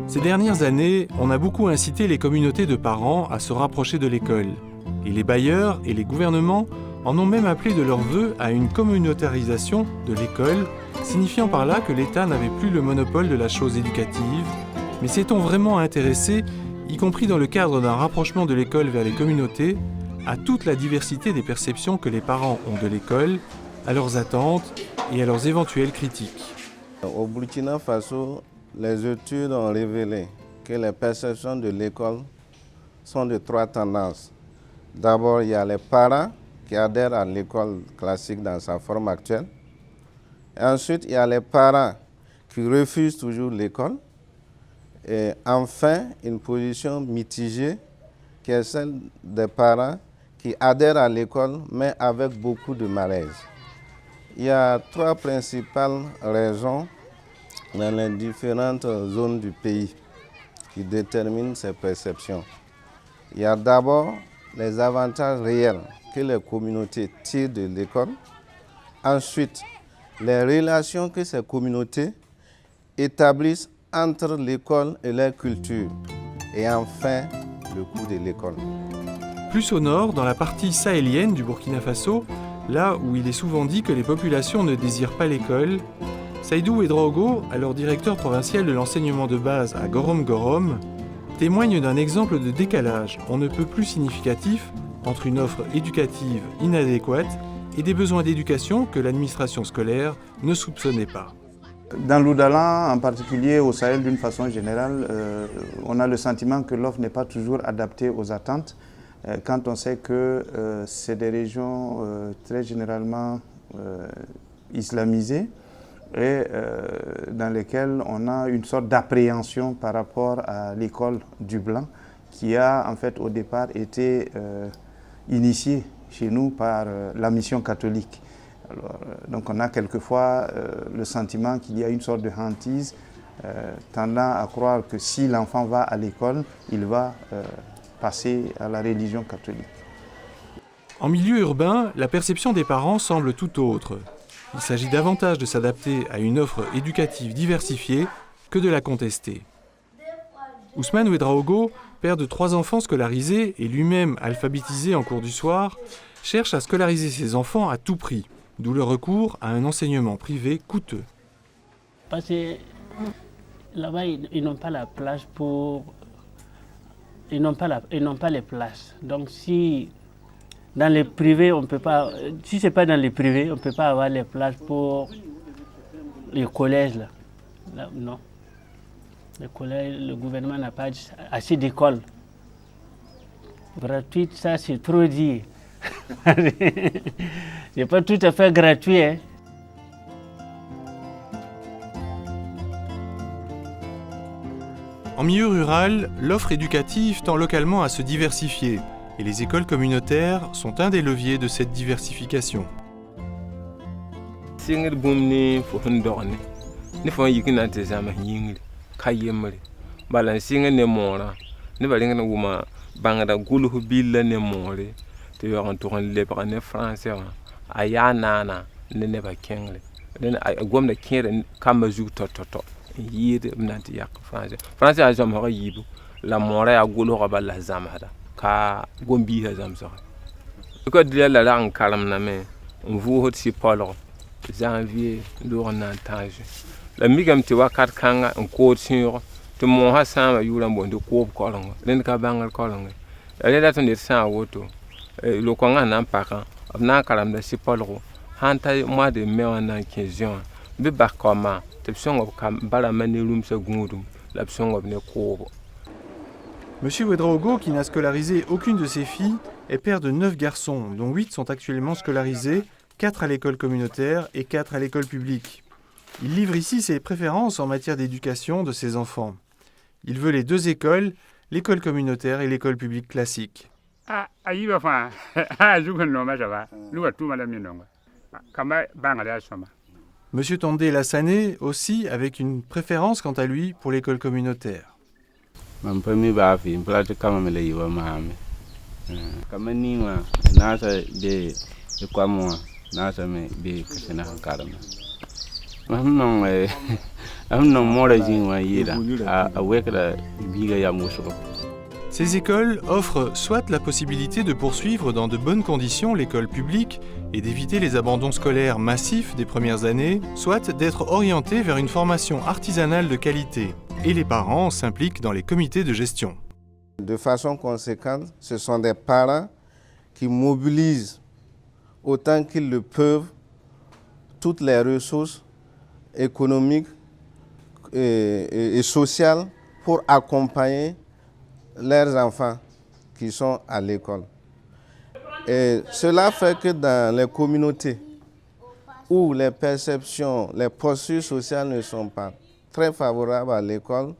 Ces dernières années, on a beaucoup incité les communautés de parents à se rapprocher de l'école. Et les bailleurs et les gouvernements en ont même appelé de leur vœu à une communautarisation de l'école, signifiant par là que l'État n'avait plus le monopole de la chose éducative. Mais s'est-on vraiment intéressé, y compris dans le cadre d'un rapprochement de l'école vers les communautés, à toute la diversité des perceptions que les parents ont de l'école, à leurs attentes et à leurs éventuelles critiques? Au Burkina Faso, les études ont révélé que les perceptions de l'école sont de trois tendances. D'abord, il y a les parents qui adhèrent à l'école classique dans sa forme actuelle. Et ensuite, il y a les parents qui refusent toujours l'école. Et enfin, une position mitigée qui est celle des parents qui adhèrent à l'école, mais avec beaucoup de malaise. Il y a trois principales raisons dans les différentes zones du pays qui déterminent ces perceptions. Il y a d'abord les avantages réels que les communautés tirent de l'école. Ensuite, les relations que ces communautés établissent entre l'école et leur culture. Et enfin, le coût de l'école. Plus au nord, dans la partie sahélienne du Burkina Faso, là où il est souvent dit que les populations ne désirent pas l'école, Seydou Ouedraogo, alors directeur provincial de l'enseignement de base à Gorom-Gorom, témoigne d'un exemple de décalage on ne peut plus significatif entre une offre éducative inadéquate et des besoins d'éducation que l'administration scolaire ne soupçonnait pas. Dans l'Oudalan, en particulier au Sahel d'une façon générale, on a le sentiment que l'offre n'est pas toujours adaptée aux attentes, quand on sait que c'est des régions très généralement islamisées et dans lesquelles on a une sorte d'appréhension par rapport à l'école du blanc qui a en fait au départ été initiée chez nous par la mission catholique. Alors, donc on a quelquefois le sentiment qu'il y a une sorte de hantise tendant à croire que si l'enfant va à l'école, il va passer à la religion catholique. En milieu urbain, la perception des parents semble tout autre. Il s'agit davantage de s'adapter à une offre éducative diversifiée que de la contester. Ousmane Ouedraogo, père de 3 enfants scolarisés et lui-même alphabétisé en cours du soir, cherche à scolariser ses enfants à tout prix, d'où le recours à un enseignement privé coûteux. Parce que là-bas, ils n'ont pas la place pour... Ils n'ont pas les places. Donc si dans les privés, on peut pas... Si ce n'est pas dans les privés, on ne peut pas avoir les places pour les collèges. Là, non. Les collèges, le gouvernement n'a pas assez d'écoles. Gratuite, ça c'est trop dit. C'est pas tout à fait gratuit. Hein. En milieu rural, l'offre éducative tend localement à se diversifier et les écoles communautaires sont un des leviers de cette diversification. yid nanti yak français a jam ha yibu la mora ya golo ga balla zamada ka gombi ha zam so ko dile la ran karam na me vu hot si polo janvier do na tage la migam ti wakat kanga en ko sur to mo ha sama yuran bondo ko kolongo len ka bangal kolongo ale la ton de sa woto lo ko ngana paka na karam da si polo hanta mois de mai en 15 jours be bakoma. Monsieur Ouedraogo, qui n'a scolarisé aucune de ses filles, est père de 9 garçons, dont 8 sont actuellement scolarisés, 4 à l'école communautaire et 4 à l'école publique. Il livre ici ses préférences en matière d'éducation de ses enfants. Il veut les 2 écoles, l'école communautaire et l'école publique classique. Monsieur Tondé Lassané aussi avec une préférence quant à lui pour l'école communautaire. Ces écoles offrent soit la possibilité de poursuivre dans de bonnes conditions l'école publique et d'éviter les abandons scolaires massifs des premières années, soit d'être orientés vers une formation artisanale de qualité. Et les parents s'impliquent dans les comités de gestion. De façon conséquente, ce sont des parents qui mobilisent autant qu'ils le peuvent toutes les ressources économiques et sociales pour accompagner leurs enfants qui sont à l'école. Et cela fait que dans les communautés où les perceptions, les postures sociales ne sont pas très favorables à l'école,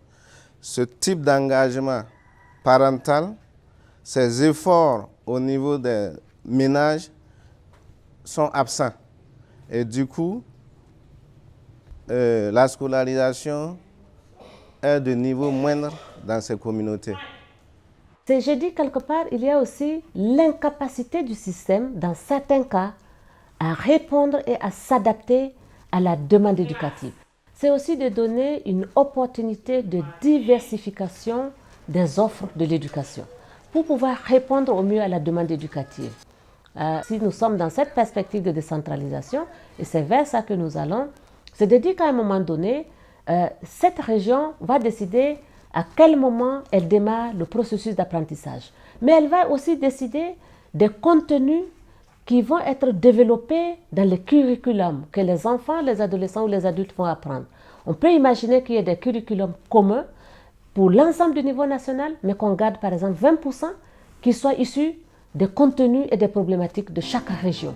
ce type d'engagement parental, ces efforts au niveau des ménages sont absents. Et du coup, la scolarisation est de niveau moindre dans ces communautés. Je dis quelque part, il y a aussi l'incapacité du système, dans certains cas, à répondre et à s'adapter à la demande éducative. C'est aussi de donner une opportunité de diversification des offres de l'éducation pour pouvoir répondre au mieux à la demande éducative. Si nous sommes dans cette perspective de décentralisation, et c'est vers ça que nous allons, c'est de dire qu'à un moment donné, cette région va décider à quel moment elle démarre le processus d'apprentissage. Mais elle va aussi décider des contenus qui vont être développés dans le curriculum que les enfants, les adolescents ou les adultes vont apprendre. On peut imaginer qu'il y ait des curriculums communs pour l'ensemble du niveau national, mais qu'on garde par exemple 20% qui soient issus des contenus et des problématiques de chaque région.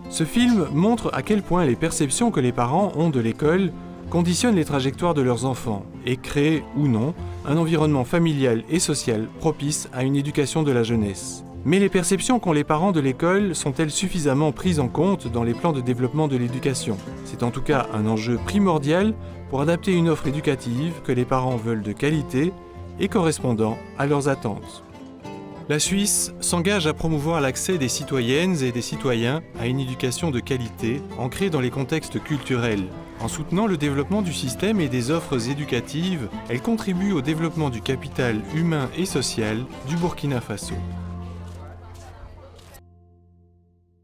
Ce film montre à quel point les perceptions que les parents ont de l'école conditionnent les trajectoires de leurs enfants et créent, ou non, un environnement familial et social propice à une éducation de la jeunesse. Mais les perceptions qu'ont les parents de l'école sont-elles suffisamment prises en compte dans les plans de développement de l'éducation? C'est en tout cas un enjeu primordial pour adapter une offre éducative que les parents veulent de qualité et correspondant à leurs attentes. La Suisse s'engage à promouvoir l'accès des citoyennes et des citoyens à une éducation de qualité ancrée dans les contextes culturels. En soutenant le développement du système et des offres éducatives, elle contribue au développement du capital humain et social du Burkina Faso.